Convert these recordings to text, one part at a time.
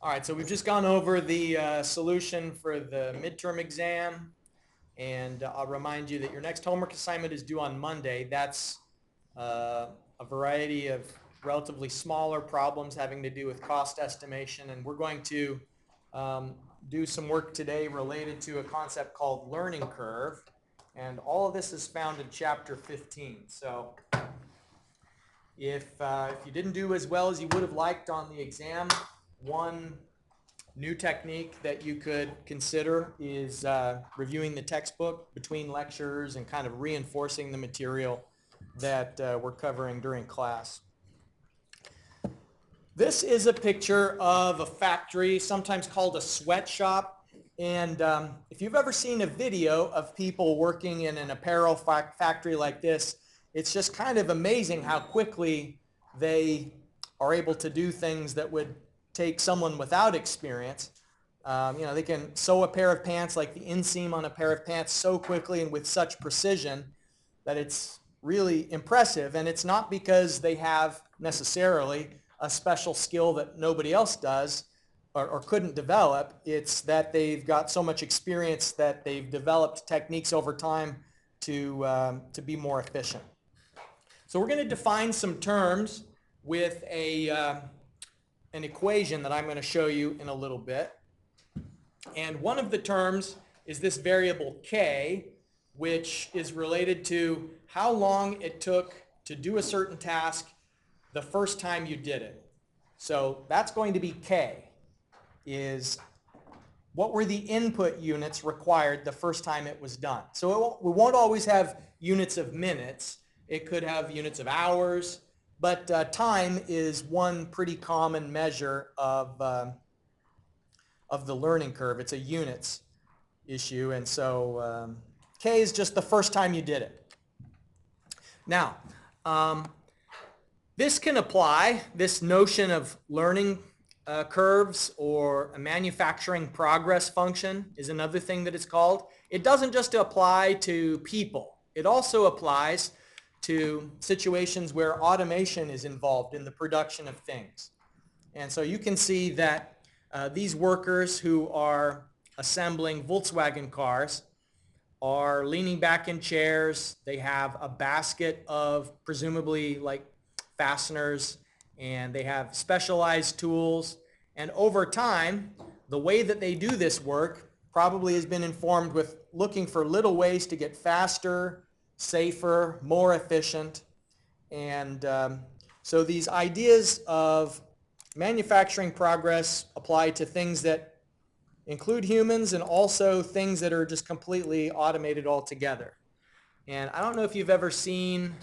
All right, so we've just gone over the solution for the midterm exam, and I'll remind you that your next homework assignment is due on Monday. That's a variety of relatively smaller problems having to do with cost estimation, and we're going to do some work today related to a concept called learning curve, and all of this is found in chapter 15. So if you didn't do as well as you would have liked on the exam, one new technique that you could consider is reviewing the textbook between lectures and kind of reinforcing the material that we're covering during class. This is a picture of a factory, sometimes called a sweatshop. And if you've ever seen a video of people working in an apparel factory like this, it's just kind of amazing how quickly they are able to do things that would take someone without experience. They can sew a pair of pants, like the inseam on a pair of pants, so quickly and with such precision that it's really impressive. And it's not because they have necessarily a special skill that nobody else does or couldn't develop. It's that they've got so much experience that they've developed techniques over time to be more efficient. So we're going to define some terms with an equation that I'm going to show you in a little bit. And one of the terms is this variable k, which is related to how long it took to do a certain task the first time you did it. So that's going to be k, is what were the input units required the first time it was done. So we won't always have units of minutes. It could have units of hours, but time is one pretty common measure of the learning curve. It's a units issue, and so k is just the first time you did it. Now, this can apply, this notion of learning curves, or a manufacturing progress function is another thing that it's called. It doesn't just apply to people. It also applies to situations where automation is involved in the production of things. And so you can see that these workers who are assembling Volkswagen cars are leaning back in chairs. They have a basket of presumably like fasteners, and they have specialized tools. And over time, the way that they do this work probably has been informed with looking for little ways to get faster, safer, more efficient. And so these ideas of manufacturing progress apply to things that include humans and also things that are just completely automated altogether. And I don't know if you've ever seen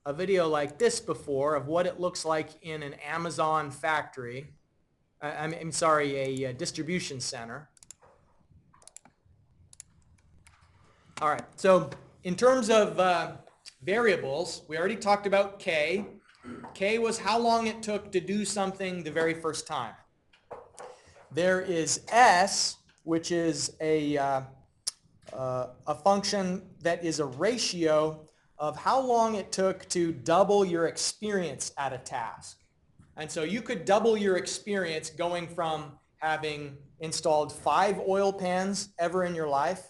a video like this before of what it looks like in an Amazon factory. I'm sorry, a distribution center. All right, so in terms of variables, we already talked about k. K was how long it took to do something the very first time. There is S, which is a function that is a ratio of how long it took to double your experience at a task. And so you could double your experience going from having installed 5 oil pans ever in your life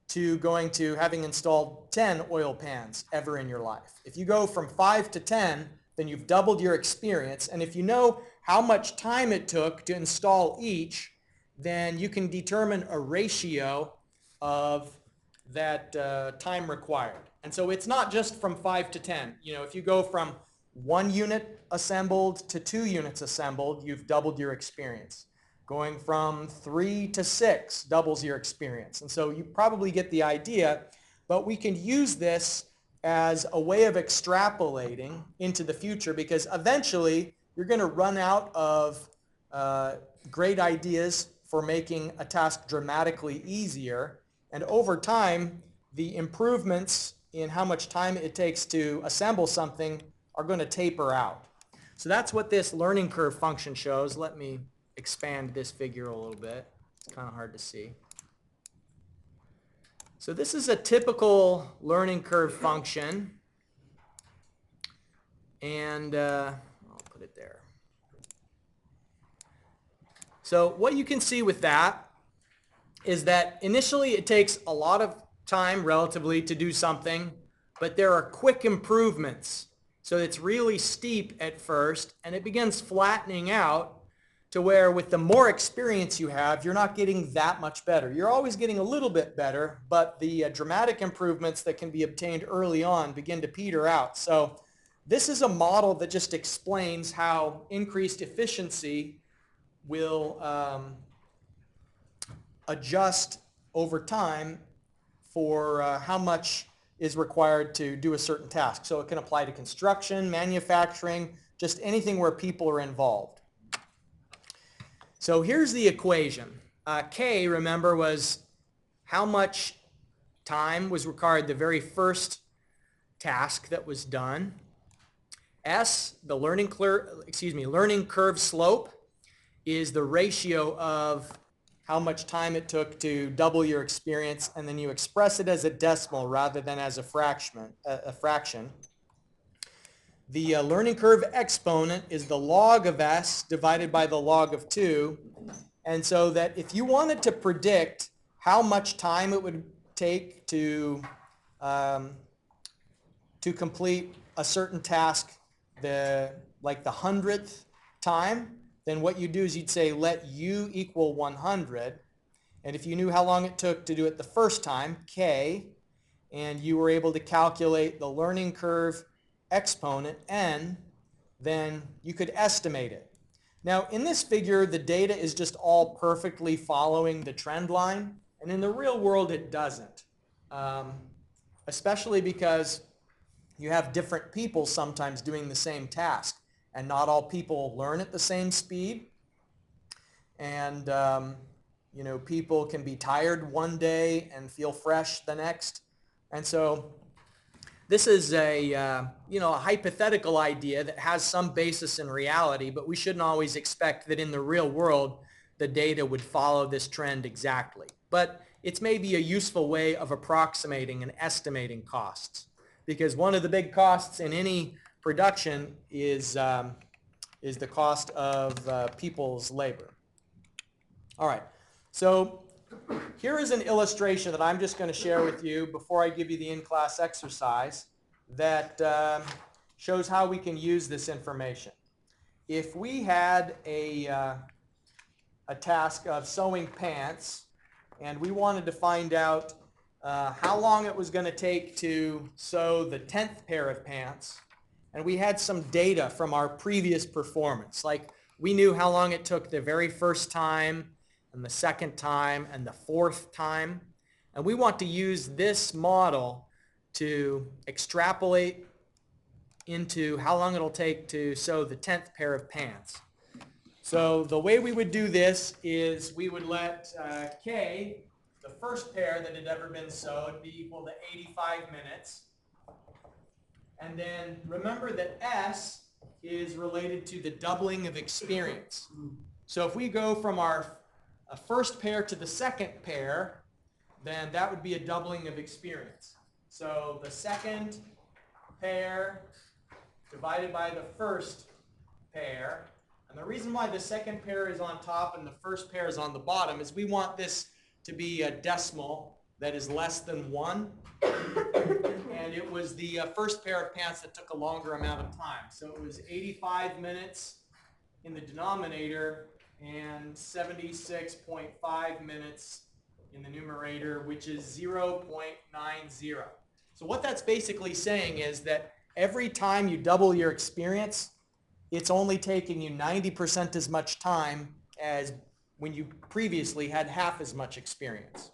to going to having installed 10 oil pans ever in your life. If you go from 5 to 10, then you've doubled your experience. And if you know how much time it took to install each, then you can determine a ratio of that time required. And so it's not just from 5 to 10. If you go from 1 unit assembled to 2 units assembled, you've doubled your experience. Going from 3 to 6 doubles your experience. And so you probably get the idea, but we can use this as a way of extrapolating into the future, because eventually you're going to run out of great ideas for making a task dramatically easier. And over time, the improvements in how much time it takes to assemble something are going to taper out. So that's what this learning curve function shows. Let me expand this figure a little bit. It's kind of hard to see. So this is a typical learning curve function, and I'll put it there. So what you can see with that is that initially it takes a lot of time relatively to do something, but there are quick improvements. So it's really steep at first, and it begins flattening out to where with the more experience you have, you're not getting that much better. You're always getting a little bit better, but the dramatic improvements that can be obtained early on begin to peter out. So this is a model that just explains how increased efficiency will adjust over time for how much is required to do a certain task. So it can apply to construction, manufacturing, just anything where people are involved. So here's the equation. K, remember, was how much time was required the very first task that was done. S, the learning curve slope, is the ratio of how much time it took to double your experience, and then you express it as a decimal rather than as a fraction. The learning curve exponent is the log of S divided by the log of 2. And so that if you wanted to predict how much time it would take to complete a certain task, like the 100th time, then what you do is you'd say let U equal 100. And if you knew how long it took to do it the first time, K, and you were able to calculate the learning curve exponent, N, then you could estimate it. Now in this figure, the data is just all perfectly following the trend line, and in the real world it doesn't. Especially because you have different people sometimes doing the same task, and not all people learn at the same speed. And you know, people can be tired one day and feel fresh the next. And so this is a you know, a hypothetical idea that has some basis in reality, but we shouldn't always expect that in the real world the data would follow this trend exactly. But it's maybe a useful way of approximating and estimating costs, because one of the big costs in any production is the cost of people's labor. All right, so here is an illustration that I'm just going to share with you before I give you the in-class exercise that shows how we can use this information. If we had a task of sewing pants, and we wanted to find out how long it was going to take to sew the 10th pair of pants, and we had some data from our previous performance, like we knew how long it took the very first time and the second time and the fourth time, and we want to use this model to extrapolate into how long it'll take to sew the 10th pair of pants. So the way we would do this is we would let K, the first pair that had ever been sewed, be equal to 85 minutes. And then remember that S is related to the doubling of experience. So if we go from our first pair to the second pair, then that would be a doubling of experience. So the second pair divided by the first pair. And the reason why the second pair is on top and the first pair is on the bottom is we want this to be a decimal that is less than 1. And it was the first pair of pants that took a longer amount of time. So it was 85 minutes in the denominator and 76.5 minutes in the numerator, which is 0.90. So what that's basically saying is that every time you double your experience, it's only taking you 90% as much time as when you previously had half as much experience.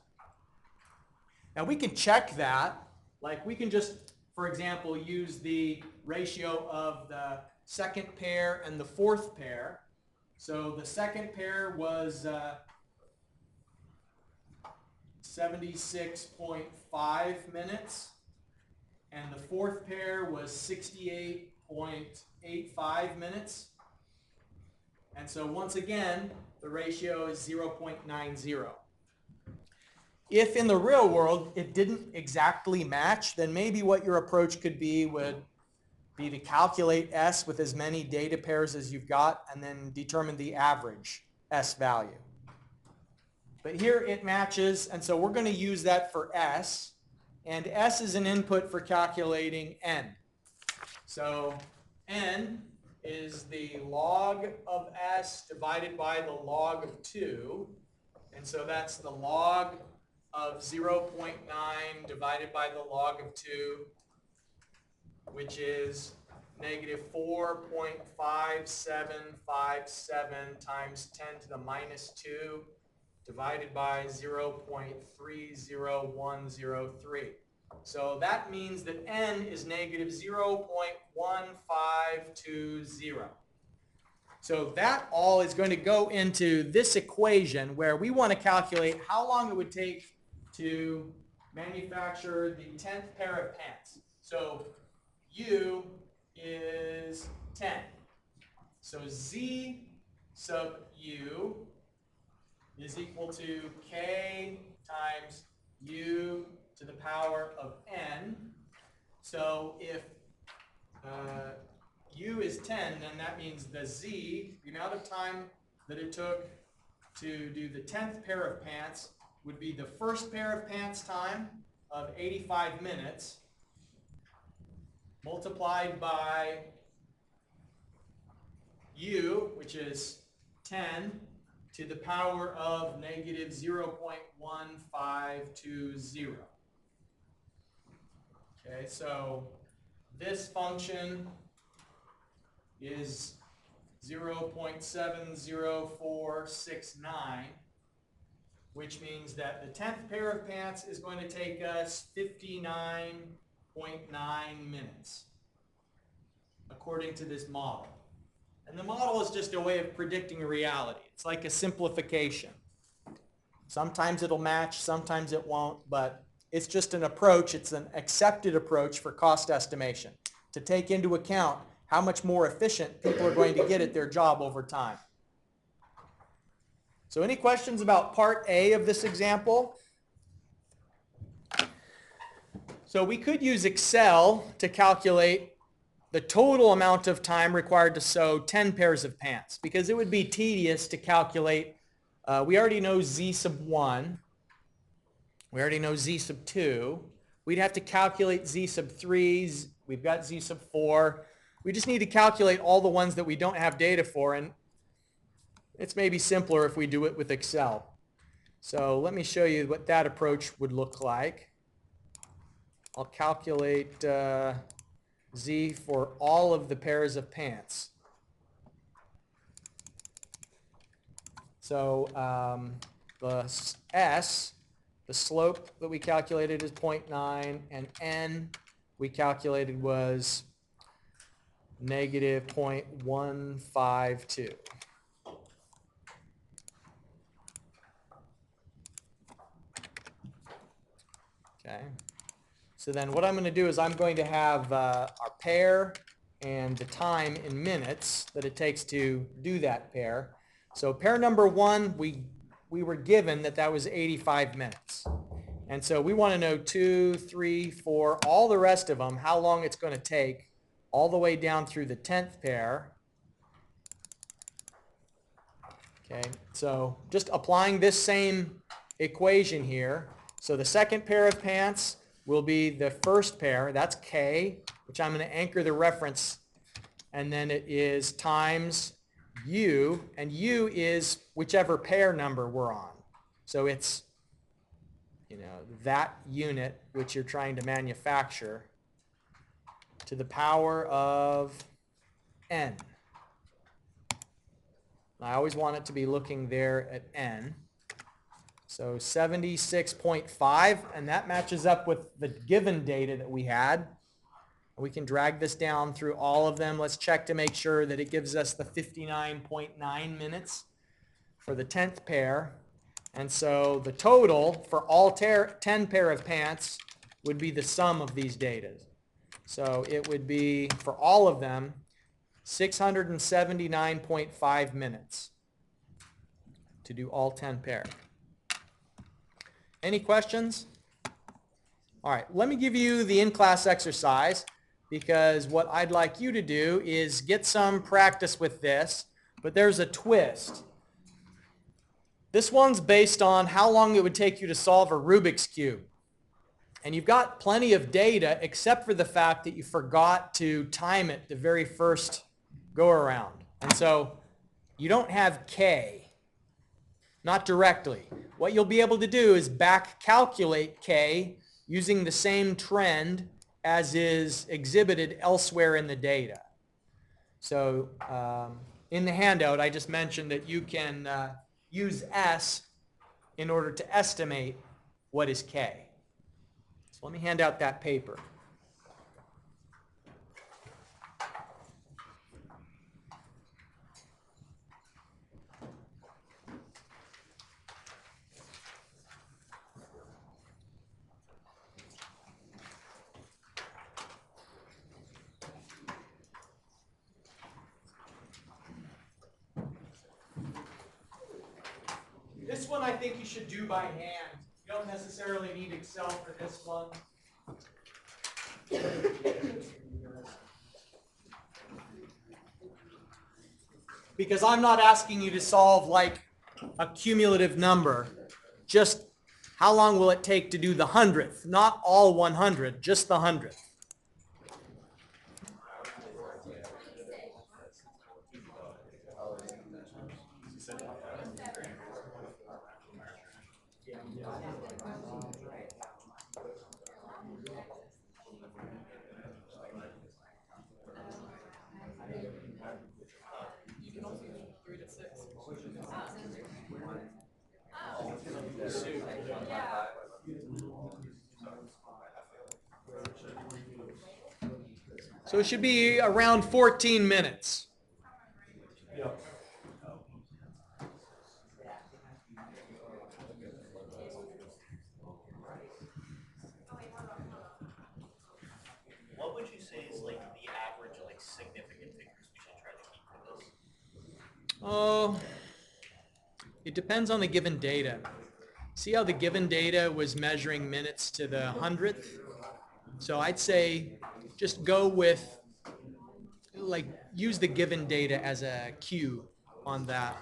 Now we can check that, like we can just, for example, use the ratio of the second pair and the fourth pair. So the second pair was 76.5 minutes, and the fourth pair was 68.85 minutes. And so once again, the ratio is 0.90. If in the real world it didn't exactly match, then maybe what your approach could be would be to calculate S with as many data pairs as you've got and then determine the average S value. But here it matches, and so we're going to use that for S, and S is an input for calculating N. So N is the log of S divided by the log of 2, and so that's the log of 0.9 divided by the log of 2, which is negative 4.5757 times 10 to the minus 2 divided by 0.30103. So that means that N is negative 0.1520. So that all is going to go into this equation where we want to calculate how long it would take to manufacture the 10th pair of pants. So U is 10. So Z sub U is equal to K times U to the power of N. So if U is 10, then that means the Z, the amount of time that it took to do the 10th pair of pants, would be the first pair of pants time of 85 minutes multiplied by U, which is 10, to the power of negative 0.1520. Okay, so this function is 0.70469, which means that the 10th pair of pants is going to take us 59.9 minutes, according to this model. And the model is just a way of predicting a reality. It's like a simplification. Sometimes it'll match, sometimes it won't, but it's just an approach. It's an accepted approach for cost estimation to take into account how much more efficient people are going to get at their job over time. So any questions about part A of this example? So we could use Excel to calculate the total amount of time required to sew 10 pairs of pants, because it would be tedious to calculate. We already know Z sub 1. We already know Z sub 2. We'd have to calculate Z sub 3. We've got Z sub 4. We just need to calculate all the ones that we don't have data for, and it's maybe simpler if we do it with Excel. So let me show you what that approach would look like. I'll calculate Z for all of the pairs of pants. So the S, the slope that we calculated is 0.9, and N we calculated was negative 0.152. Okay. So then what I'm going to do is I'm going to have our pair and the time in minutes that it takes to do that pair. So pair number 1, we were given that was 85 minutes. And so we want to know 2, 3, 4, all the rest of them, how long it's going to take all the way down through the 10th pair. Okay, so just applying this same equation here. So the second pair of pants will be the first pair, that's K, which I'm going to anchor the reference, and then it is times U, and U is whichever pair number we're on. So it's, that unit which you're trying to manufacture to the power of N. I always want it to be looking there at N. So 76.5, and that matches up with the given data that we had. We can drag this down through all of them. Let's check to make sure that it gives us the 59.9 minutes for the 10th pair. And so the total for all 10 pair of pants would be the sum of these data. So it would be, for all of them, 679.5 minutes to do all 10 pair. Any questions? All right, let me give you the in-class exercise, because what I'd like you to do is get some practice with this, but there's a twist. This one's based on how long it would take you to solve a Rubik's Cube. And you've got plenty of data except for the fact that you forgot to time it the very first go around. And so you don't have K, not directly. What you'll be able to do is back calculate K using the same trend as is exhibited elsewhere in the data. So in the handout, I just mentioned that you can use S in order to estimate what is K. So let me hand out that paper. This one I think you should do by hand. You don't necessarily need Excel for this one. Because I'm not asking you to solve like a cumulative number. Just how long will it take to do the 100th? Not all 100, just the 100th. So it should be around 14 minutes. What would you say is like the average like significant figures we should try to keep for this? Oh, it depends on the given data. See how the given data was measuring minutes to the 100th? So I'd say just go with, like, use the given data as a cue on that.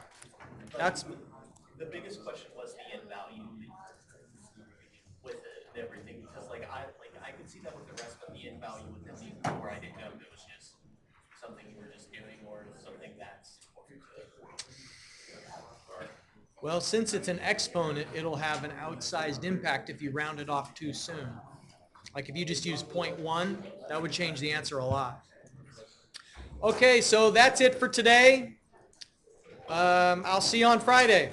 That's The biggest question was the end value with everything, because like I could see that with the rest, but the end value with this where I didn't know if it was just something you were just doing or something that's important to it. well, since it's an exponent, it'll have an outsized impact if you round it off too soon. Like if you just use 0.1, that would change the answer a lot. Okay, so that's it for today. I'll see you on Friday.